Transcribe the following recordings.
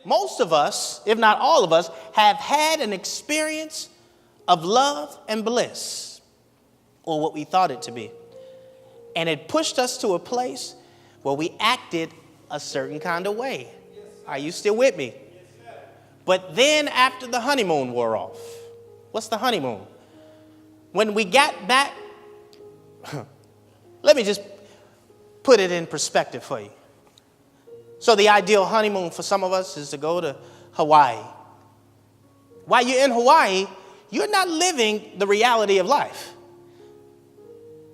Most of us, if not all of us, have had an experience of love and bliss, or what we thought it to be. And it pushed us to a place where we acted a certain kind of way. Are you still with me? But then after the honeymoon wore off, what's the honeymoon? When we got back, let me just put it in perspective for you. So the ideal honeymoon for some of us is to go to Hawaii. While you're in Hawaii, you're not living the reality of life.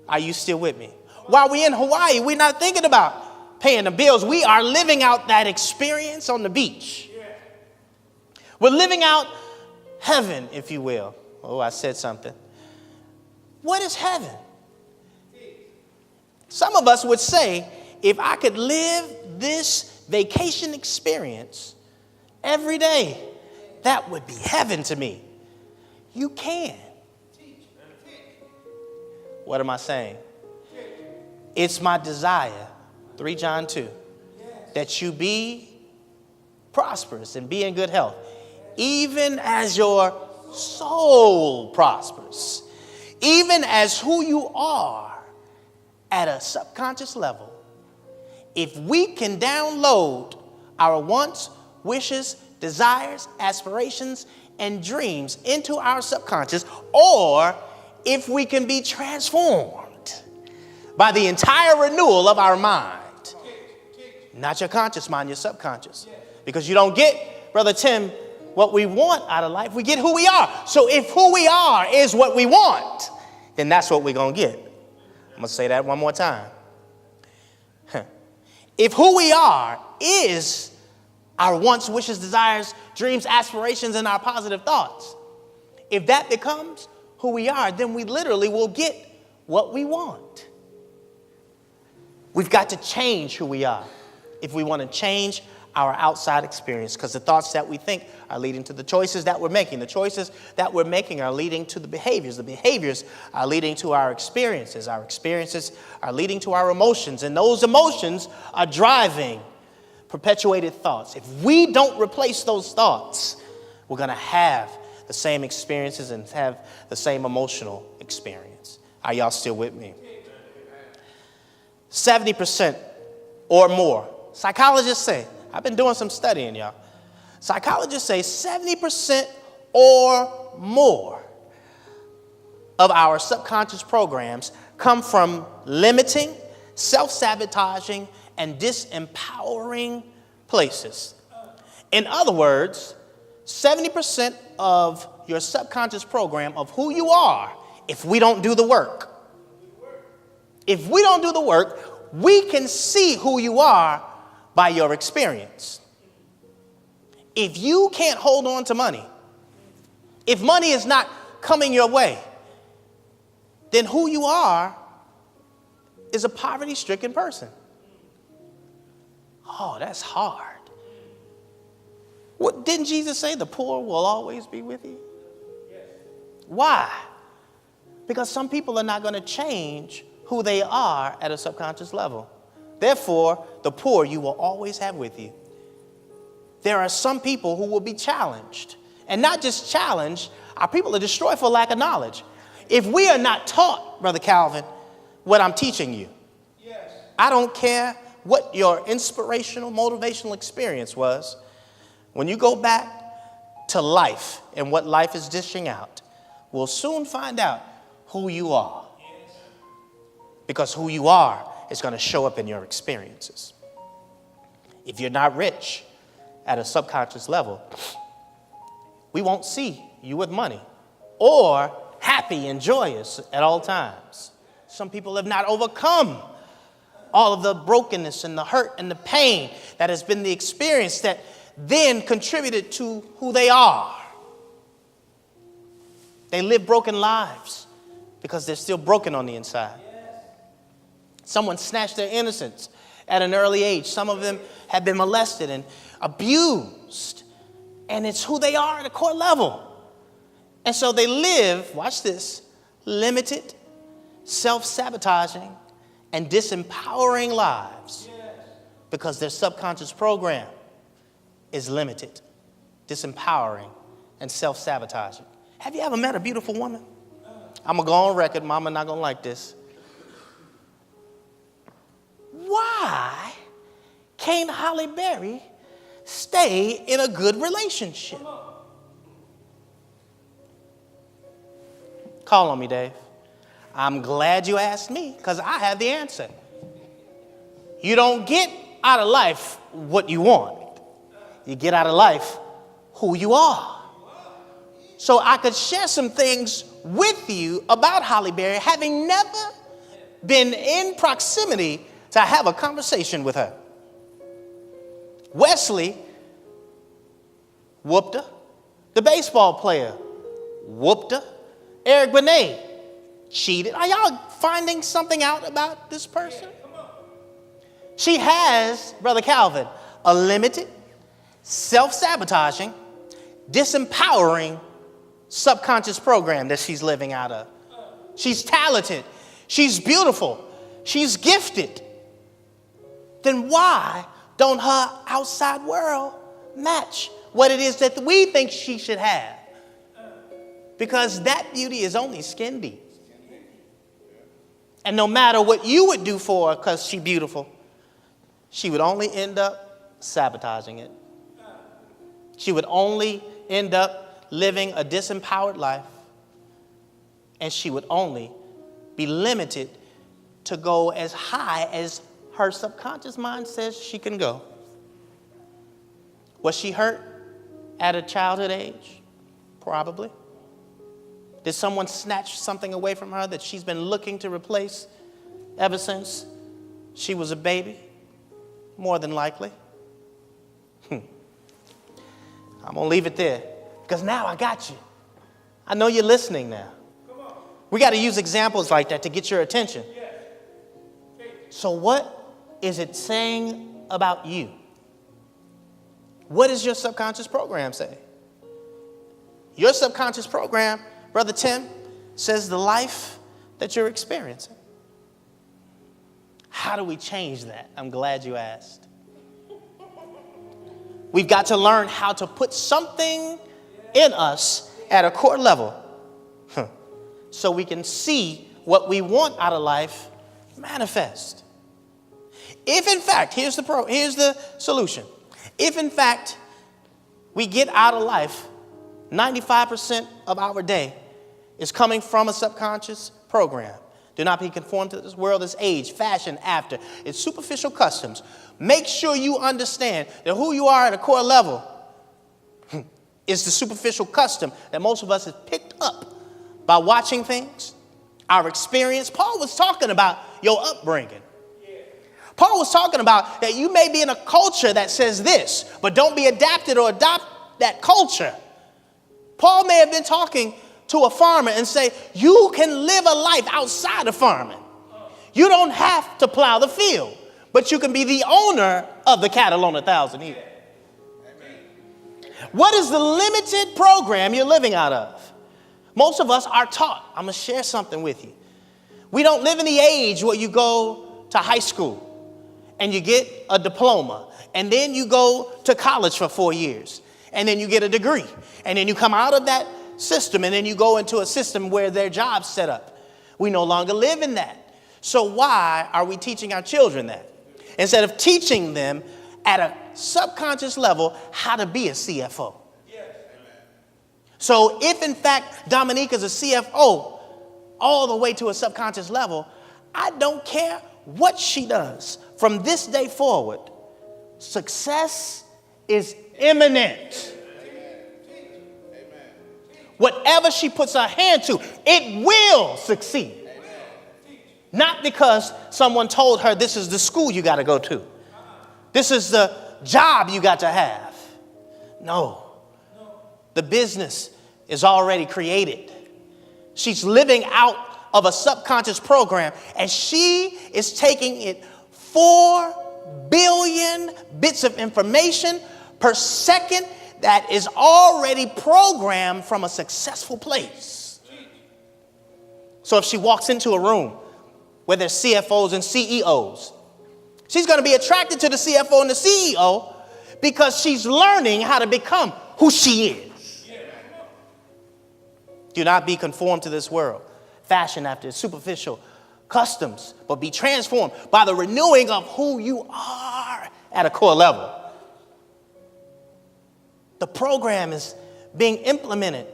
Are you still with me? While we're in Hawaii, we're not thinking about paying the bills. We are living out that experience on the beach. We're living out heaven, if you will. Oh, I said something. What is heaven? Some of us would say, if I could live this vacation experience every day, that would be heaven to me. You can. What am I saying? It's my desire, 3 John 2, that you be prosperous and be in good health, even as your soul prospers, even as who you are at a subconscious level. If we can download our wants, wishes, desires, aspirations, and dreams into our subconscious, or if we can be transformed by the entire renewal of our mind, not your conscious mind, your subconscious, because you don't get, Brother Tim, what we want out of life, we get who we are. So if who we are is what we want, then that's what we're going to get. I'm going to say that one more time. If who we are is our wants, wishes, desires, dreams, aspirations, and our positive thoughts, if that becomes who we are, then we literally will get what we want. We've got to change who we are if we want to change our outside experience, because the thoughts that we think are leading to the choices that we're making. The choices that we're making are leading to the behaviors. The behaviors are leading to our experiences. Our experiences are leading to our emotions, and those emotions are driving perpetuated thoughts. If we don't replace those thoughts, we're going to have the same experiences and have the same emotional experience. Are y'all still with me? 70% or more. Psychologists say, I've been doing some studying, y'all. Psychologists say 70% or more of our subconscious programs come from limiting, self-sabotaging, and disempowering places. In other words, 70% of your subconscious program of who you are, if we don't do the work, we can see who you are by your experience. If you can't hold on to money, if money is not coming your way, then who you are is a poverty-stricken person. Oh, that's hard. What didn't Jesus say? The poor will always be with you? Yes. Why? Because some people are not going to change who they are at a subconscious level. Therefore, the poor you will always have with you. There are some people who will be challenged. And not just challenged, our people are destroyed for lack of knowledge. If we are not taught, Brother Calvin, what I'm teaching you, yes, I don't care what your inspirational, motivational experience was. When you go back to life and what life is dishing out, we'll soon find out who you are. Because who you are is going to show up in your experiences. If you're not rich at a subconscious level, we won't see you with money or happy and joyous at all times. Some people have not overcome all of the brokenness and the hurt and the pain that has been the experience that then contributed to who they are. They live broken lives because they're still broken on the inside. Someone snatched their innocence at an early age. Some of them have been molested and abused. And it's who they are at a core level. And so they live, watch this, limited, self-sabotaging, and disempowering lives because their subconscious program is limited, disempowering, and self-sabotaging. Have you ever met a beautiful woman? I'm going to go on record. Mama not going to like this. Why can't Halle Berry stay in a good relationship? Call on me, Dave. I'm glad you asked me because I have the answer. You don't get out of life what you want. You get out of life who you are. So I could share some things with you about Halle Berry, having never been in proximity to have a conversation with her. Wesley whooped her. The baseball player whooped her. Eric Benet cheated. Are y'all finding something out about this person? She has, Brother Calvin, a limited, self-sabotaging, disempowering subconscious program that she's living out of. She's talented. She's beautiful. She's gifted. Then why don't her outside world match what it is that we think she should have? Because that beauty is only skin deep. And no matter what you would do for her because she's beautiful, she would only end up sabotaging it. She would only end up living a disempowered life. And she would only be limited to go as high as her subconscious mind says she can go. Was she hurt at a childhood age? Probably. Did someone snatch something away from her that she's been looking to replace ever since she was a baby? More than likely. I'm going to leave it there because now I got you. I know you're listening now. We got to use examples like that to get your attention. So what is it saying about you? What does your subconscious program say? Your subconscious program, Brother Tim, says the life that you're experiencing. How do we change that? I'm glad you asked. We've got to learn how to put something in us at a core level so we can see what we want out of life manifest. If in fact, here's the solution. If in fact we get out of life, 95% of our day is coming from a subconscious program. Do not be conformed to this world, this age, fashion after. It's superficial customs. Make sure you understand that who you are at a core level is the superficial custom that most of us have picked up by watching things, our experience. Paul was talking about your upbringing. Paul was talking about that you may be in a culture that says this, but don't be adapted or adopt that culture. Paul may have been talking to a farmer and say, you can live a life outside of farming. You don't have to plow the field, but you can be the owner of the cattle on 1,000 hills. What is the limited program you're living out of? Most of us are taught. I'm going to share something with you. We don't live in the age where you go to high school and you get a diploma, and then you go to college for 4 years, and then you get a degree, and then you come out of that system, and then you go into a system where their job's set up. We no longer live in that. So why are we teaching our children that? Instead of teaching them at a subconscious level how to be a CFO. So if in fact Dominique is a CFO all the way to a subconscious level, I don't care what she does from this day forward. Success is imminent. Whatever she puts her hand to, it will succeed. Not because someone told her this is the school you got to go to. This is the job you got to have. No. The business is already created. She's living out of a subconscious program, and she is taking it 4 billion bits of information per second that is already programmed from a successful place. So if she walks into a room where there's CFOs and CEOs, she's going to be attracted to the CFO and the CEO because she's learning how to become who she is. Do not be conformed to this world, fashioned after superficial customs, but be transformed by the renewing of who you are at a core level. The program is being implemented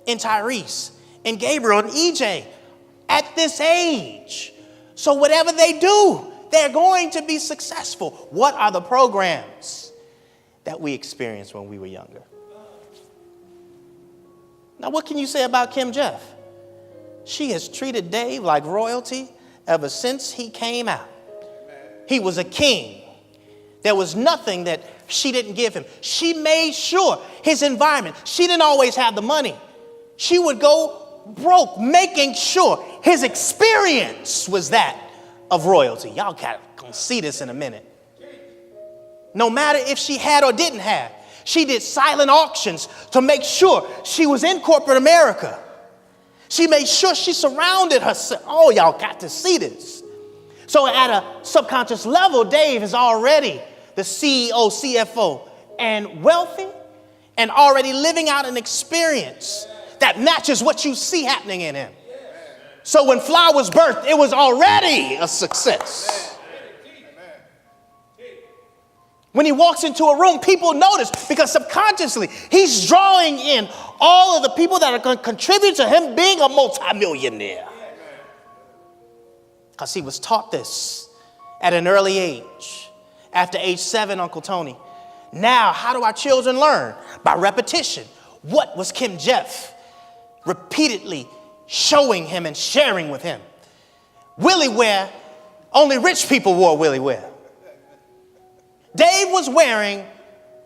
in Tyrese, in Gabriel, and EJ at this age. So whatever they do, they're going to be successful. What are the programs that we experienced when we were younger? Now, what can you say about Kim Jeff? She has treated Dave like royalty ever since he came out. He was a king. There was nothing that she didn't give him. She made sure his environment, she didn't always have the money. She would go broke, making sure his experience was that of royalty. Y'all gonna see this in a minute. No matter if she had or didn't have, she did silent auctions to make sure she was in corporate America. She made sure she surrounded herself. Oh, y'all got to see this. So at a subconscious level, Dave is already the CEO, CFO, and wealthy, and already living out an experience that matches what you see happening in him. So when Flower was birthed, it was already a success. When he walks into a room, people notice because subconsciously he's drawing in all of the people that are going to contribute to him being a multimillionaire. Because he was taught this at an early age. After age 7, Uncle Tony. Now, how do our children learn? By repetition. What was Kim Jeff repeatedly showing him and sharing with him? Willie wear, only rich people wore Willie wear. Dave was wearing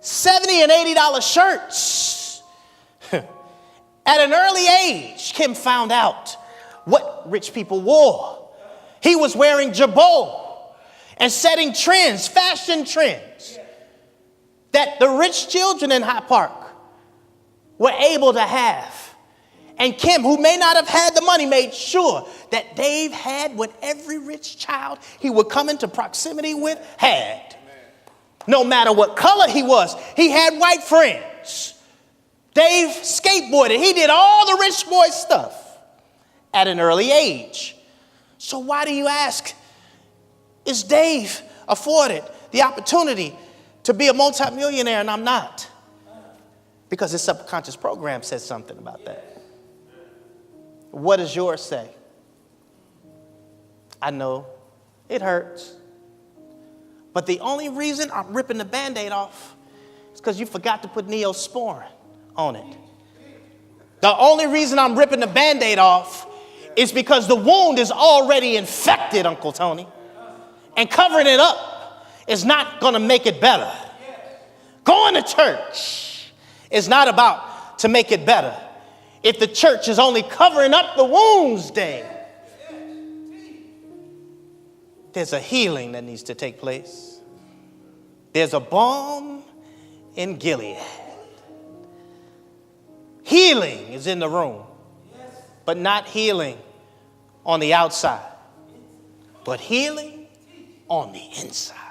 $70 and $80 shirts. At an early age, Kim found out what rich people wore. He was wearing jabot and setting trends, fashion trends, that the rich children in Hyde Park were able to have. And Kim, who may not have had the money, made sure that Dave had what every rich child he would come into proximity with had. No matter what color he was, he had white friends. Dave skateboarded. He did all the rich boy stuff at an early age. So why do you ask, is Dave afforded the opportunity to be a multimillionaire and I'm not? Because his subconscious program says something about that. What does yours say? I know it hurts. But the only reason I'm ripping the Band-Aid off is because you forgot to put Neosporin on it. The only reason I'm ripping the Band-Aid off is because the wound is already infected, Uncle Tony. And covering it up is not going to make it better. Going to church is not about to make it better. If the church is only covering up the wounds, Dave, there's a healing that needs to take place. There's a balm in Gilead. Healing is in the room, but not healing on the outside, but healing on the inside.